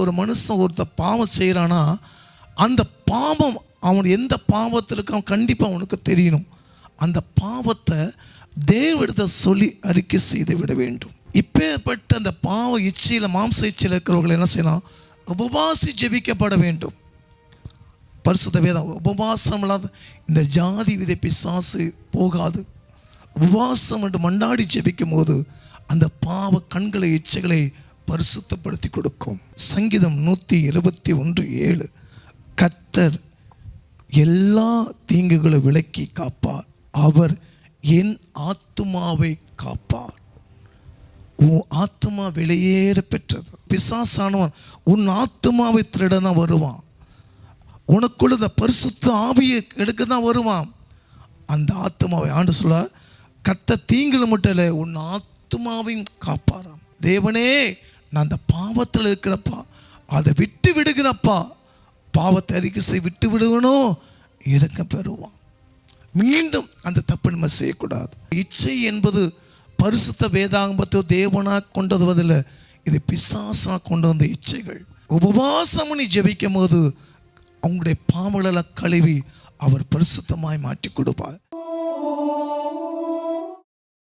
ஒரு மனுஷன் ஒருத்தர் பாவம் செய்கிறானா அந்த பாவம் அவன் எந்த பாவத்தில் இருக்கான் கண்டிப்பாக அவனுக்கு தெரியணும். அந்த பாவத்தை தேவனிடத்தை சொல்லி அறிக்கை செய்து விட வேண்டும். இப்பேற்பட்ட அந்த பாவ இச்சையில் மாம்ச இச்சையில் இருக்கிறவர்கள் என்ன செய்யலாம்? உபவாசி ஜெபிக்கப்பட வேண்டும். பரிசுத்த வேதம் உபவாசம் இல்லாத இந்த ஜாதி விதை பிசாசு போகாது. உபவாசம் என்று மண்டாடி ஜெபிக்கும் போது அந்த பாவ கண்களை இச்சைகளை பரிசுத்தப்படுத்தி கொடுக்கும். சங்கீதம் 121:7 கர்த்தர் எல்லா தீங்குகளை விலக்கி காப்பார், அவர் என் ஆத்துமாவை காப்பார். உன் ஆத்துமா வெளியேற பெற்றது. பிசாசானவன் உன் ஆத்துமாவை திருட தான் வருவான். உனக்குள்ள இந்த பரிசுத்த ஆவியை எடுக்க தான் வருவான். அந்த ஆத்துமாவை ஆண்டு சொல்ல கர்த்தர் தீங்குல மட்டும் இல்லை உன் ஆத்துமாவையும் காப்பாராம். தேவனே நான் அந்த பாவத்தில் இருக்கிறப்பா அதை விட்டு விடுகிறப்பா, பாவத்தை அறிக்கை செய்ய விட்டு விடுவனும் இறக்க பெறுவான். மீண்டும் அந்த தப்பு நம்ம செய்யக்கூடாது. இச்சை என்பது பரிசுத்த வேதாகமத்தை தேவனாக கொண்டு வருவதில் இது பிசாசாக கொண்டு வந்த இச்சைகள். உபவாசம் நீ ஜெபிக்கும் போது அவங்களுடைய பாவங்களெல்லாம் கழுவி அவர் பரிசுத்தமாய் மாற்றி கொடுப்பார்.